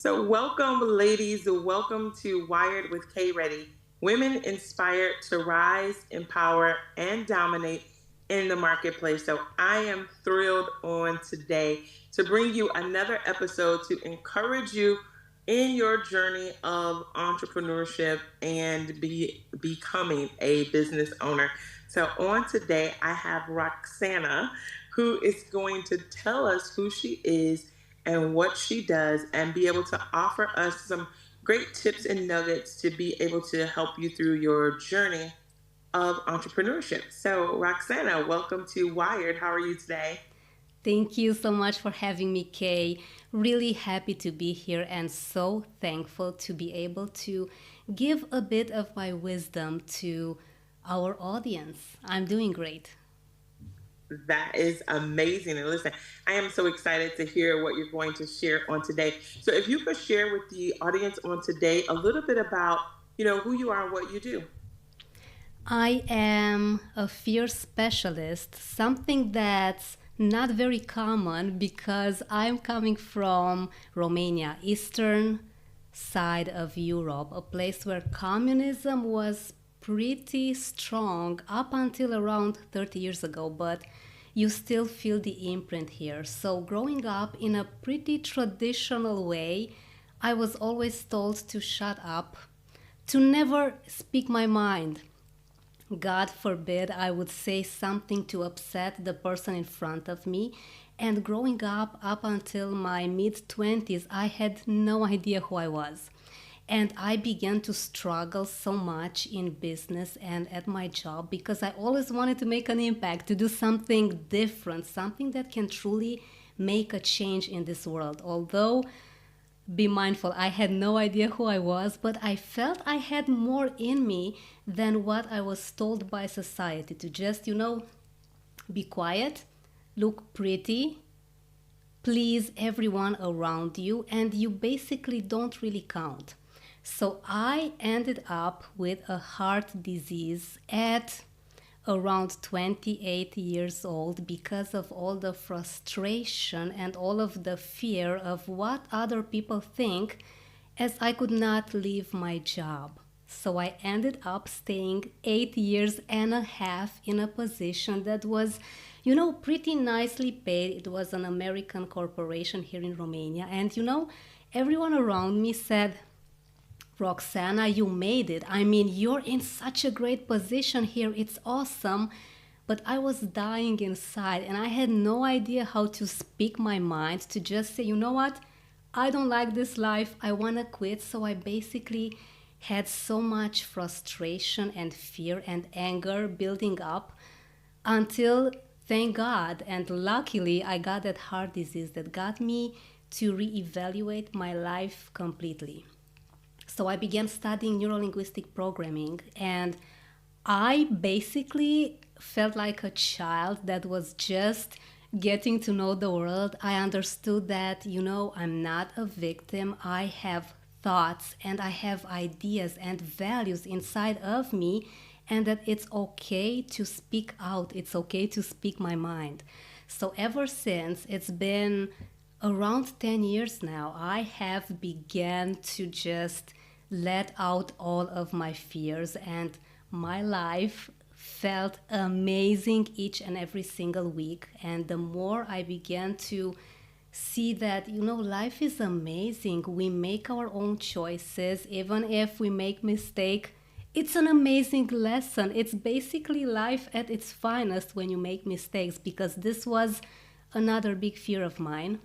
So, welcome, ladies. Welcome to Wired with K Ready. Women inspired to rise, empower, and dominate in the marketplace. So, I am thrilled on today to bring you another episode to encourage you in your journey of entrepreneurship and becoming a business owner. So, on today, I have Roxana, who is going to tell us who she is and what she does and be able to offer us some great tips and nuggets to be able to help you through your journey of entrepreneurship. So, Roxana, welcome to Wired. How are you today? Thank you so much for having me, Kay. Really happy to be here and so thankful to be able to give a bit of my wisdom to our audience. I'm doing great. That is amazing. And listen, I am so excited to hear what you're going to share on today. So, if you could share with the audience on today a little bit about, who you are and what you do. I am a fear specialist, something that's not very common because I'm coming from Romania, eastern side of Europe, a place where communism was pretty strong up until around 30 years ago, but you still feel the imprint here. So, growing up in a pretty traditional way, I was always told to shut up, to never speak my mind. God forbid I would say something to upset the person in front of me. And growing up until my mid 20s, I had no idea who I was. And I began to struggle so much in business and at my job because I always wanted to make an impact, to do something different, something that can truly make a change in this world. Although be mindful. I had no idea who I was, but I felt I had more in me than what I was told by society to just, be quiet, look pretty, please everyone around you, and you basically don't really count. So I ended up with a heart disease at around 28 years old because of all the frustration and all of the fear of what other people think, as I could not leave my job. So I ended up staying 8 years and a half in a position that was, pretty nicely paid. It was an American corporation here in Romania. And, everyone around me said, Roxana, you made it. I mean, you're in such a great position here. It's awesome. But I was dying inside and I had no idea how to speak my mind to just say, you know what? I don't like this life. I want to quit. So I basically had so much frustration and fear and anger building up until, thank God, and luckily, I got that heart disease that got me to reevaluate my life completely. So I began studying neurolinguistic programming, and I basically felt like a child that was just getting to know the world. I understood that, I'm not a victim. I have thoughts and I have ideas and values inside of me, and that it's okay to speak out. It's okay to speak my mind. So ever since, it's been around 10 years now, I have began to just let out all of my fears, and my life felt amazing each and every single week. And the more I began to see that, life is amazing, we make our own choices, even if we make mistake, it's an amazing lesson. It's basically life at its finest when you make mistakes, because this was another big fear of mine.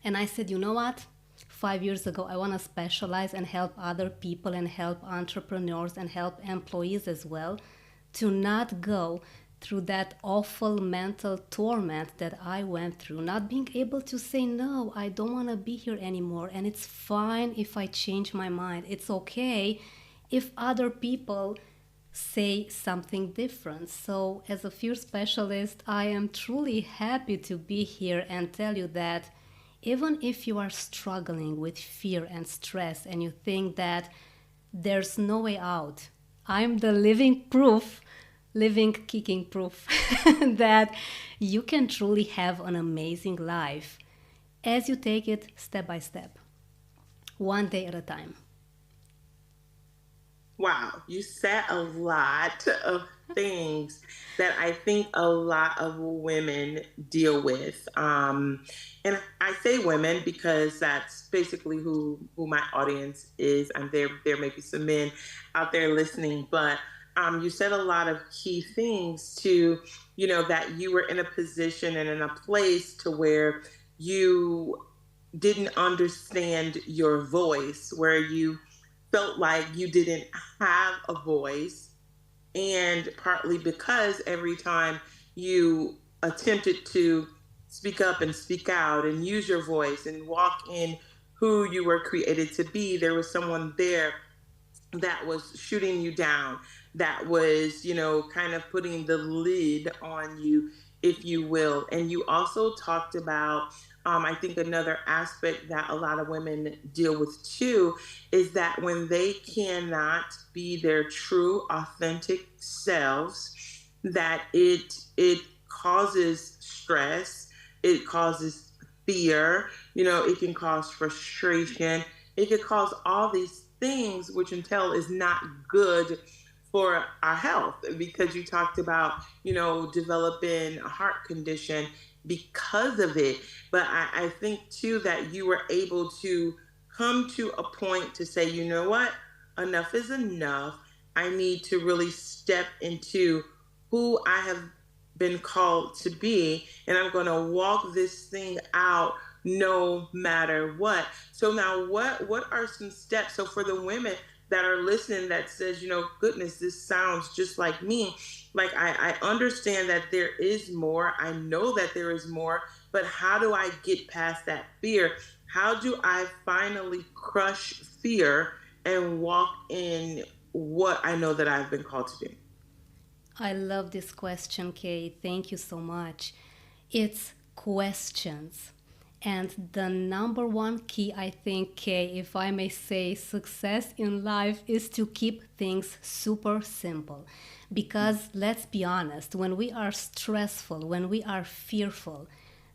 And I said, you know what? 5 years ago, I want to specialize and help other people and help entrepreneurs and help employees as well to not go through that awful mental torment that I went through, not being able to say, no, I don't want to be here anymore. And it's fine if I change my mind. It's okay if other people say something different. So, as a fear specialist, I am truly happy to be here and tell you that even if you are struggling with fear and stress and you think that there's no way out, I'm the living proof, living kicking proof that you can truly have an amazing life as you take it step by step. one day at a time. Wow, you said a lot of things that I think a lot of women deal with. And I say women because that's basically who my audience is. And there may be some men out there listening, but you said a lot of key things to, that you were in a position and in a place to where you didn't understand your voice, where you felt like you didn't have a voice, and partly because every time you attempted to speak up and speak out and use your voice and walk in who you were created to be, there was someone there that was shooting you down, that was, kind of putting the lid on you, if you will. And you also talked about, I think another aspect that a lot of women deal with too is that when they cannot be their true, authentic selves, that it causes stress, it causes fear, it can cause frustration, it could cause all these things, which entail is not good for our health, because you talked about, developing a heart condition because of it. But I think too that you were able to come to a point to say, you know what, enough is enough. I need to really step into who I have been called to be, and I'm going to walk this thing out no matter what. So now what are some steps? So for the women that are listening that says, goodness, this sounds just like me. Like I understand that there is more. I know that there is more, but how do I get past that fear? How do I finally crush fear and walk in what I know that I've been called to do? I love this question, Kay. Thank you so much. It's questions. And the number one key, I think, Kay, if I may say, success in life is to keep things super simple. Because let's be honest, when we are stressful, when we are fearful,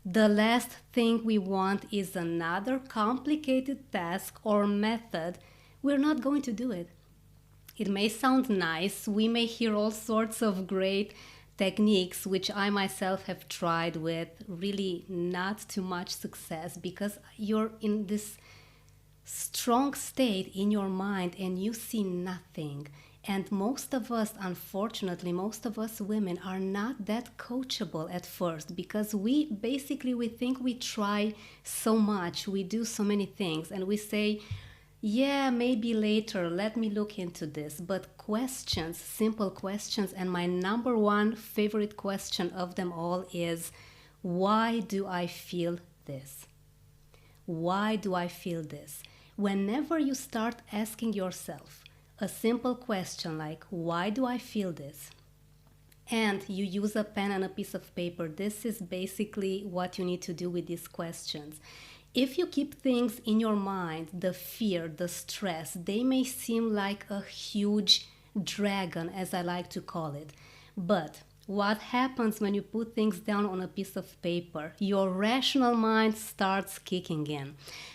the last thing we want is another complicated task or method. We're not going to do it. It may sound nice. We may hear all sorts of great techniques, which I myself have tried with really not too much success, because you're in this strong state in your mind and you see nothing. And most of us, unfortunately, most of us women are not that coachable at first, because we think we try so much, we do so many things, and we say, yeah, maybe later, let me look into this. But questions, simple questions, and my number one favorite question of them all is, why do I feel this? Why do I feel this? Whenever you start asking yourself a simple question like, why do I feel this? And you use a pen and a piece of paper, this is basically what you need to do with these questions. If you keep things in your mind, the fear, the stress, they may seem like a huge dragon, as I like to call it. But what happens when you put things down on a piece of paper? Your rational mind starts kicking in.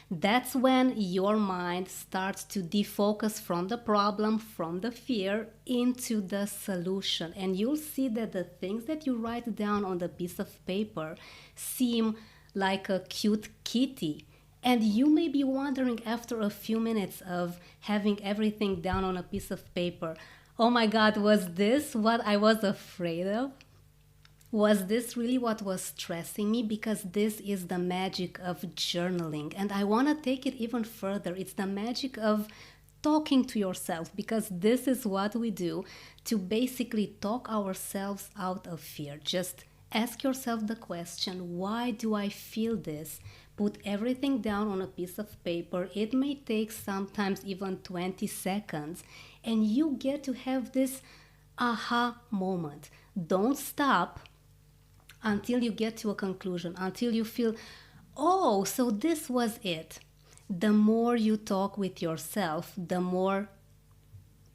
That's when your mind starts to defocus from the problem, from the fear, into the solution. And you'll see that the things that you write down on the piece of paper seem like a cute kitty. And you may be wondering after a few minutes of having everything down on a piece of paper, oh my God, was this what I was afraid of? Was this really what was stressing me? Because this is the magic of journaling. And I want to take it even further. It's the magic of talking to yourself, because this is what we do to basically talk ourselves out of fear. Just ask yourself the question, why do I feel this? Put everything down on a piece of paper. It may take sometimes even 20 seconds, and you get to have this aha moment. Don't stop until you get to a conclusion, until you feel, oh, so this was it. The more you talk with yourself, the more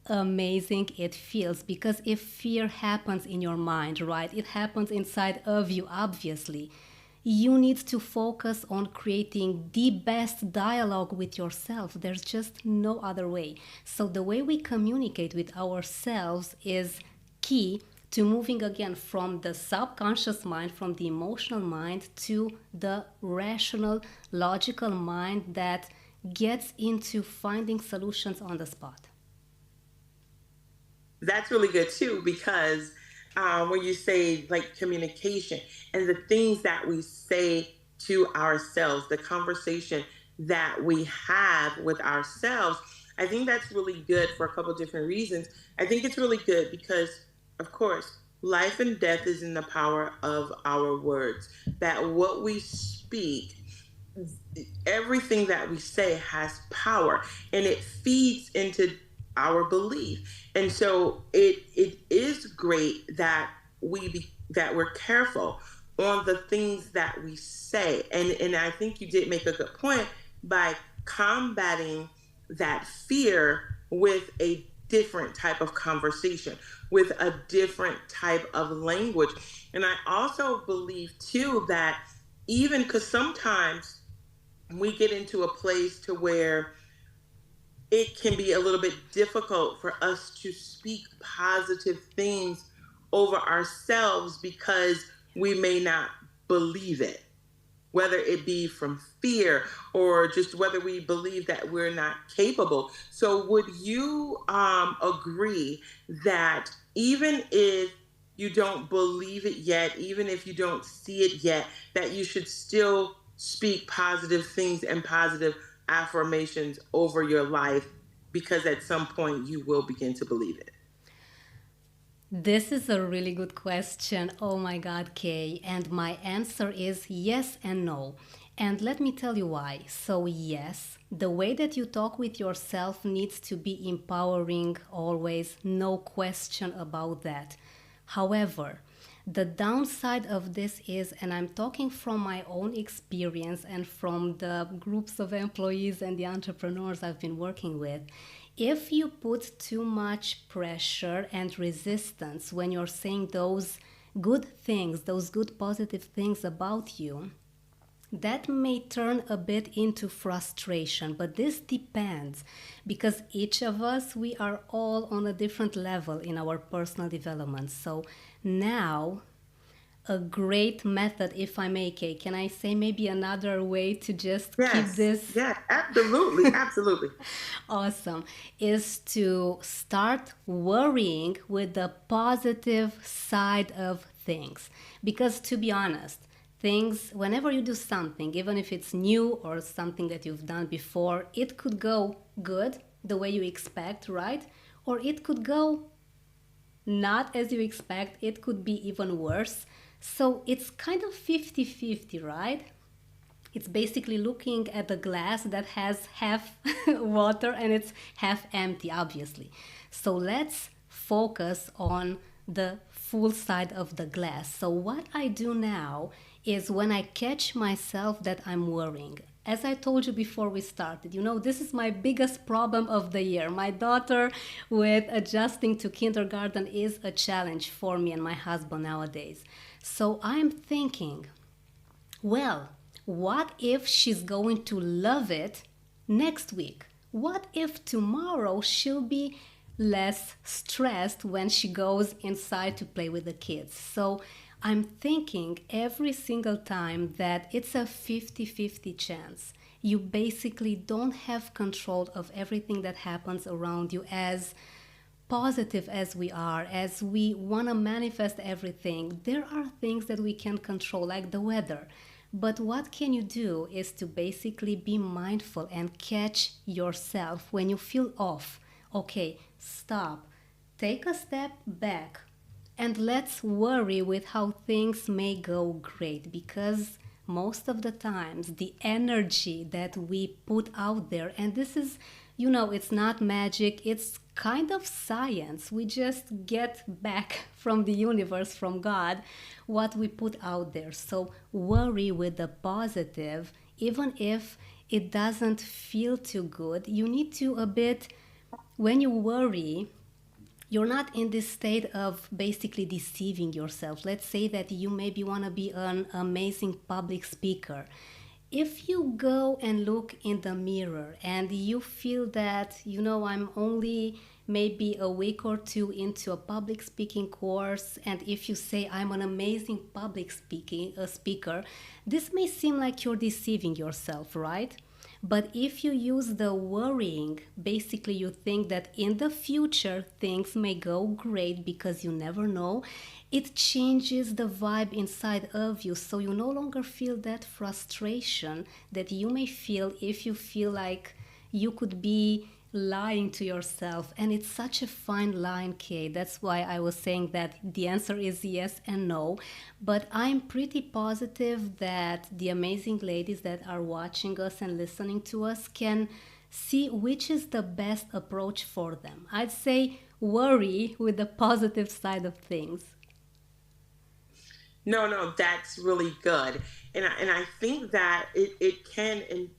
amazing it feels, because if fear happens in your mind, right, it happens inside of you, obviously. you need to focus on creating the best dialogue with yourself. There's just no other way. So, the way we communicate with ourselves is key to moving again from the subconscious mind, from the emotional mind, to the rational, logical mind that gets into finding solutions on the spot. That's really good too, because when you say like communication and the things that we say to ourselves, the conversation that we have with ourselves, I think that's really good for a couple different reasons. I think it's really good because, of course, life and death is in the power of our words. That what we speak, everything that we say has power, and it feeds into our belief. And so it is great that that we're careful on the things that we say. And I think you did make a good point by combating that fear with a different type of conversation, with a different type of language. And I also believe too that, even because sometimes we get into a place to where it can be a little bit difficult for us to speak positive things over ourselves because we may not believe it, whether it be from fear or just whether we believe that we're not capable. So, would you agree that even if you don't believe it yet, even if you don't see it yet, that you should still speak positive things and positive affirmations over your life, because at some point you will begin to believe it? This is a really good question. Oh my God, Kay. And my answer is yes and no. And let me tell you why. So, yes, the way that you talk with yourself needs to be empowering always, no question about that. However, the downside of this is, and I'm talking from my own experience and from the groups of employees and the entrepreneurs I've been working with, if you put too much pressure and resistance when you're saying those good things, those good positive things about you, that may turn a bit into frustration. But this depends, because each of us, we are all on a different level in our personal development. So now, a great method, if I may, Kay, can I say maybe another way to just keep Yes, this yes, absolutely, absolutely. awesome, is to start worrying with the positive side of things. Because to be honest, things, whenever you do something, even if it's new or something that you've done before, it could go good the way you expect, right? Or it could go not as you expect, it could be even worse. So it's kind of 50-50, right? It's basically looking at the glass that has half water and it's half empty, obviously. So let's focus on the full side of the glass. So, what I do now is when I catch myself that I'm worrying, as I told you before we started, this is my biggest problem of the year. My daughter with adjusting to kindergarten is a challenge for me and my husband nowadays. So, I'm thinking, well, what if she's going to love it next week? What if tomorrow she'll be less stressed when she goes inside to play with the kids? So I'm thinking every single time that it's a 50-50 chance. You basically don't have control of everything that happens around you. As positive as we are, as we want to manifest everything, there are things that we can control, like the weather. But what can you do is to basically be mindful and catch yourself when you feel off. Okay, stop, take a step back, and let's worry with how things may go great, because most of the times the energy that we put out there, and this is, it's not magic, it's kind of science. We just get back from the universe, from God, what we put out there. So worry with the positive, even if it doesn't feel too good. You need to a bit, when you worry, you're not in this state of basically deceiving yourself. Let's say that you maybe want to be an amazing public speaker. If you go and look in the mirror and you feel that, I'm only maybe a week or two into a public speaking course, and if you say I'm an amazing public speaking speaker, this may seem like you're deceiving yourself, right? But if you use the worrying, basically you think that in the future things may go great because you never know, it changes the vibe inside of you. So you no longer feel that frustration that you may feel if you feel like you could be lying to yourself. And it's such a fine line, Kay. That's why I was saying that the answer is yes and no. But I'm pretty positive that the amazing ladies that are watching us and listening to us can see which is the best approach for them. I'd say worry with the positive side of things. No, no, that's really good. And I think that it can, and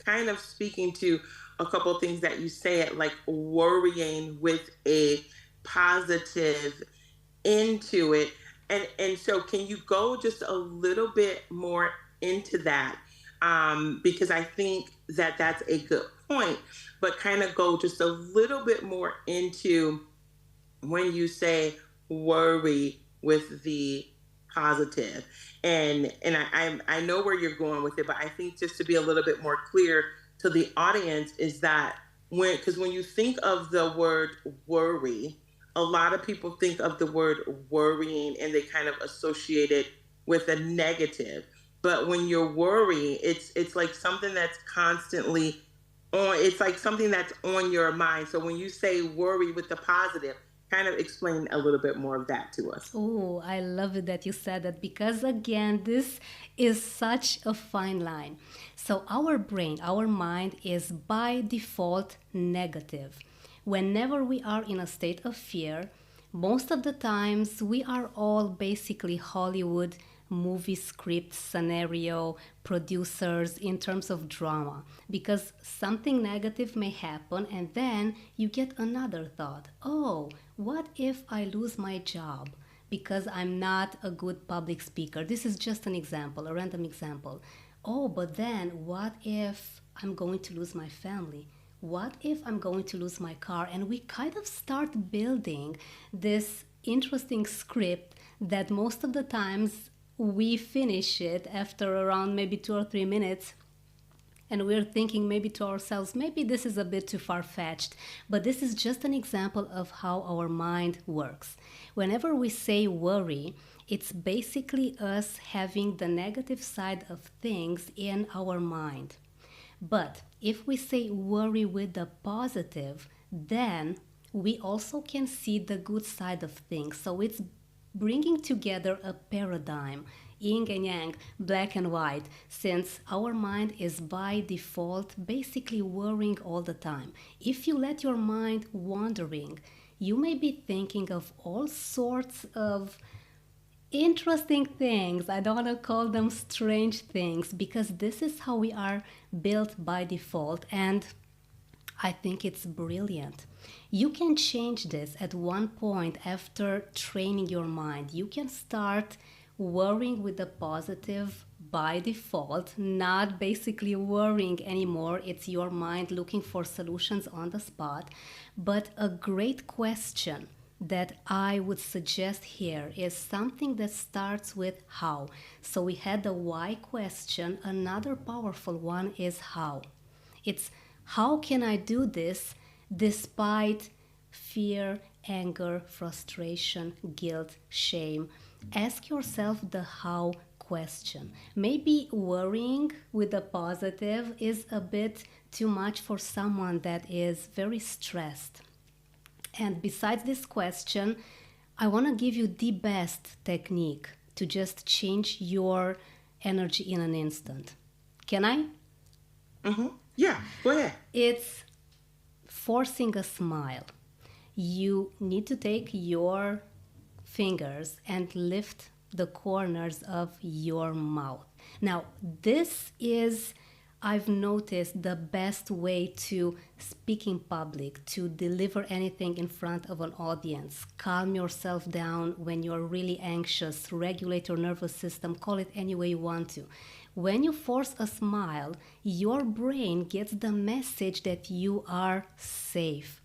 kind of speaking to a couple of things that you said, like worrying with a positive into it. And so can you go just a little bit more into that? Because I think that that's a good point, but kind of go just a little bit more into when you say worry with the positive. And I know where you're going with it, but I think just to be a little bit more clear to the audience is that when you think of the word worry, a lot of people think of the word worrying and they kind of associate it with a negative. But when you're worrying, it's like something that's constantly on, it's like something that's on your mind. So when you say worry with the positive, kind of explain a little bit more of that to us. Oh, I love it that you said that because, again, this is such a fine line. So, our brain, our mind is by default negative. Whenever we are in a state of fear, most of the times we are all basically Hollywood movie script scenario producers in terms of drama, because something negative may happen and then you get another thought. Oh, what if I lose my job because I'm not a good public speaker? This is just an example, a random example. Oh, but then what if I'm going to lose my family? What if I'm going to lose my car? And we kind of start building this interesting script that most of the times we finish it after around maybe 2 or 3 minutes, and we're thinking maybe to ourselves, maybe this is a bit too far fetched. But this is just an example of how our mind works. Whenever we say worry, it's basically us having the negative side of things in our mind. But if we say worry with the positive, then we also can see the good side of things. So it's bringing together a paradigm, yin and yang, black and white, since our mind is by default basically worrying all the time. If you let your mind wandering, you may be thinking of all sorts of interesting things. I don't want to call them strange things because this is how we are built by default, and I think it's brilliant. You can change this at one point after training your mind. You can start worrying with the positive by default, not basically worrying anymore. It's your mind looking for solutions on the spot. But a great question that I would suggest here is something that starts with how. So we had the why question. Another powerful one is how. It's how can I do this despite fear, anger, frustration, guilt, shame? Ask yourself the how question. Maybe worrying with the positive is a bit too much for someone that is very stressed. And besides this question, I want to give you the best technique to just change your energy in an instant. Can I? Yeah, go ahead. It's forcing a smile. You need to take your fingers and lift the corners of your mouth. Now, this is I've noticed the best way to speak in public, to deliver anything in front of an audience, calm yourself down when you're really anxious, regulate your nervous system, call it any way you want to. When you force a smile, your brain gets the message that you are safe.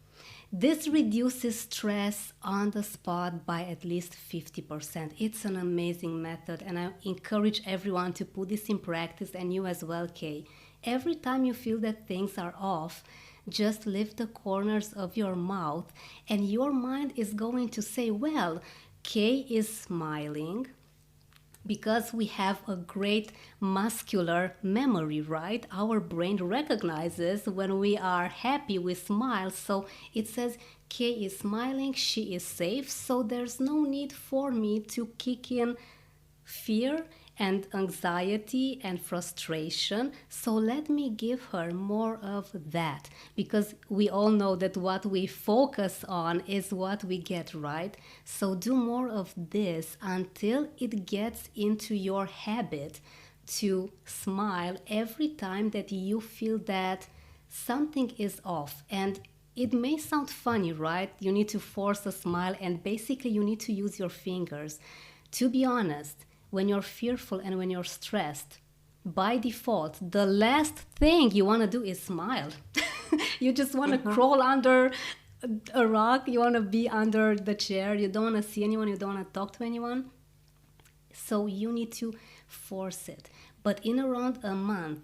This reduces stress on the spot by at least 50%. It's an amazing method, and I encourage everyone to put this in practice, and you as well, Kay. Every time you feel that things are off, just lift the corners of your mouth, and your mind is going to say, well, Kay is smiling because we have a great muscular memory, right? Our brain recognizes when we are happy, we smile. So it says, Kay is smiling, she is safe. So there's no need for me to kick in fear and anxiety and frustration. So let me give her more of that, because we all know that what we focus on is what we get, right? So do more of this until it gets into your habit to smile every time that you feel that something is off. And it may sound funny, right? You need to force a smile, and basically you need to use your fingers. To be honest, when you're fearful and when you're stressed, by default, the last thing you want to do is smile. You just want to Mm-hmm. crawl under a rock, you want to be under the chair, you don't want to see anyone, you don't want to talk to anyone. So you need to force it. But in around a month,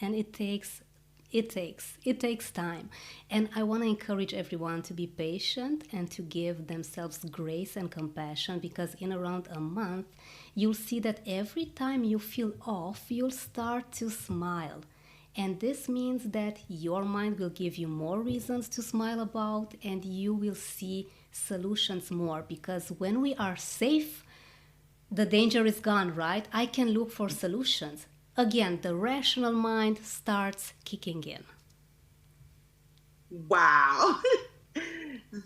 and it takes time. And I want to encourage everyone to be patient and to give themselves grace and compassion, because in around a month you'll see that every time you feel off, you'll start to smile. And this means that your mind will give you more reasons to smile about, and you will see solutions more, because when we are safe, the danger is gone, right? I can look for solutions. Again, the rational mind starts kicking in. Wow.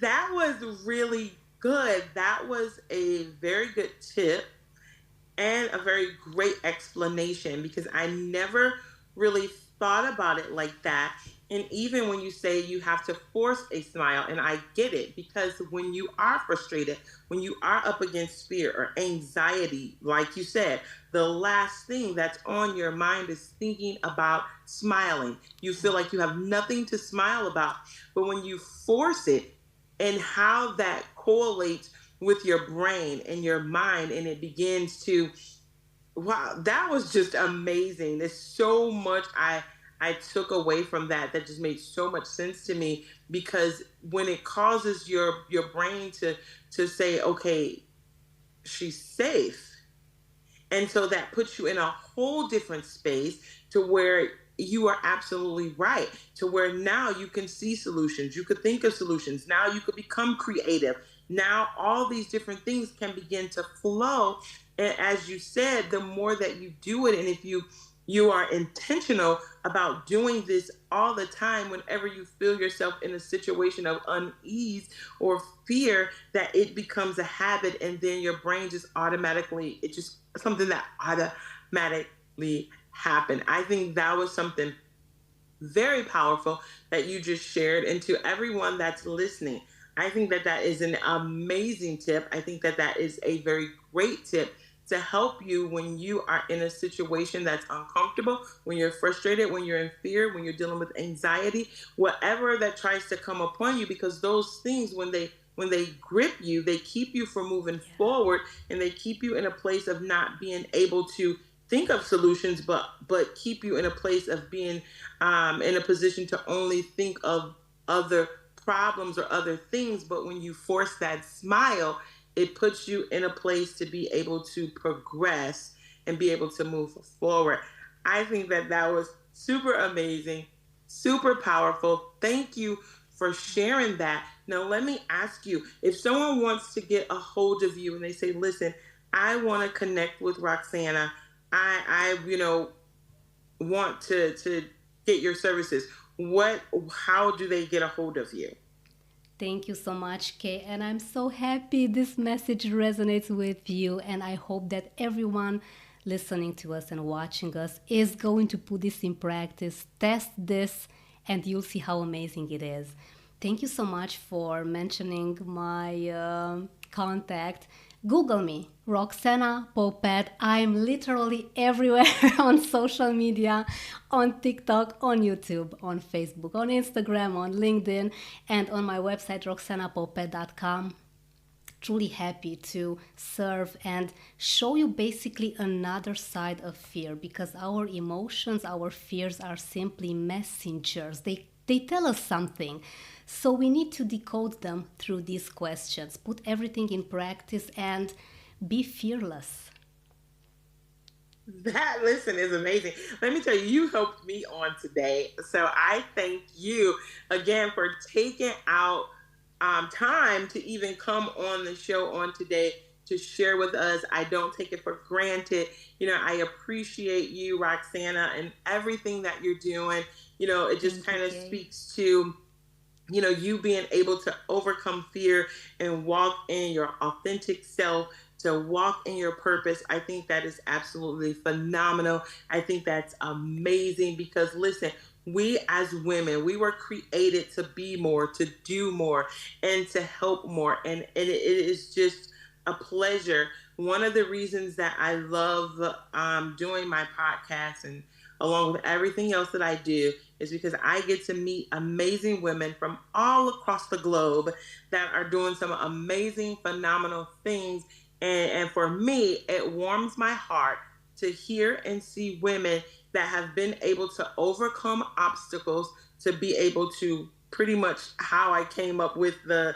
That was really good. That was a very good tip and a very great explanation, because I never really thought about it like that. And even when you say you have to force a smile, and I get it, because when you are frustrated, when you are up against fear or anxiety, like you said, the last thing that's on your mind is thinking about smiling. You feel like you have nothing to smile about. But when you force it, and how that correlates with your brain and your mind, and it begins to, wow, that was just amazing. There's so much I took away from that that just made so much sense to me, because when it causes your brain to say, okay, she's safe, and so that puts you in a whole different space, to where you are absolutely right, to where now you can see solutions, you could think of solutions, now you could become creative. Now all these different things can begin to flow. And as you said, the more that you do it, and if you are intentional about doing this all the time, whenever you feel yourself in a situation of unease or fear, that it becomes a habit, and then your brain just automatically, it just something that automatically happen. I think that was something very powerful that you just shared. And to everyone that's listening, I think that that is an amazing tip. I think that that is a very great tip to help you when you are in a situation that's uncomfortable, when you're frustrated, when you're in fear, when you're dealing with anxiety, whatever that tries to come upon you, because those things, when they grip you, they keep you from moving Yeah. forward, and they keep you in a place of not being able to think of solutions, but keep you in a place of being in a position to only think of other problems or other things. But when you force that smile, it puts you in a place to be able to progress and be able to move forward. I think that that was super amazing, super powerful. Thank you for sharing that. Now, let me ask you, if someone wants to get a hold of you and they say, listen, I want to connect with Roxana. I want to get your services. What, how do they get a hold of you? Thank you so much, Kay. And I'm so happy this message resonates with you. And I hope that everyone listening to us and watching us is going to put this in practice, test this, and you'll see how amazing it is. Thank you so much for mentioning my contact. Google me, Roxana Popet. I'm literally everywhere on social media, on TikTok, on YouTube, on Facebook, on Instagram, on LinkedIn, and on my website, roxanapopet.com. Truly happy to serve and show you basically another side of fear, because our emotions, our fears are simply messengers. They tell us something. So we need to decode them through these questions, put everything in practice, and be fearless. That listen is amazing. Let me tell you, you helped me on today. So I thank you again for taking out time to even come on the show on today to share with us. I don't take it for granted. I appreciate you, Roxana, and everything that you're doing. It just Thank you, kind of Kay. speaks to you being able to overcome fear and walk in your authentic self, to walk in your purpose. I think that is absolutely phenomenal. I think that's amazing because listen, we as women, we were created to be more, to do more, and to help more. And it is just a pleasure. One of the reasons that I love doing my podcast and along with everything else that I do is because I get to meet amazing women from all across the globe that are doing some amazing, phenomenal things. And for me, it warms my heart to hear and see women that have been able to overcome obstacles, to be able to pretty much how I came up with the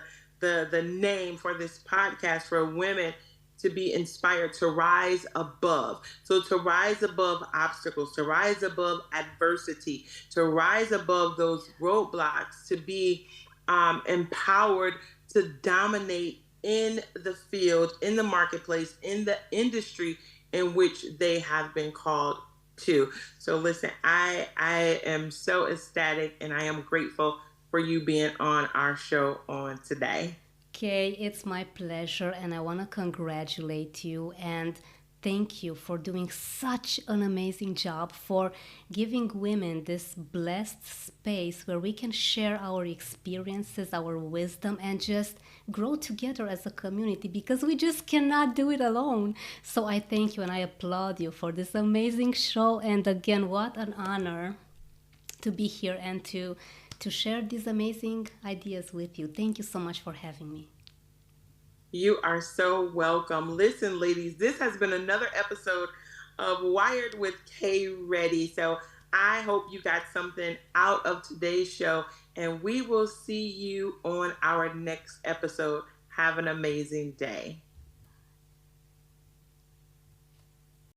name for this podcast, for women to be inspired to rise above. So to rise above obstacles, to rise above adversity, to rise above those roadblocks, to be empowered to dominate in the field, in the marketplace, in the industry in which they have been called to. So listen, I am so ecstatic and I am grateful for you being on our show on today. Okay, it's my pleasure, and I want to congratulate you and thank you for doing such an amazing job, for giving women this blessed space where we can share our experiences, our wisdom, and just grow together as a community, because we just cannot do it alone. So I thank you and I applaud you for this amazing show. And again, what an honor to be here and to share these amazing ideas with you. Thank you so much for having me. You are so welcome. Listen, ladies, this has been another episode of Wired with K Ready. So I hope you got something out of today's show, and we will see you on our next episode. Have an amazing day.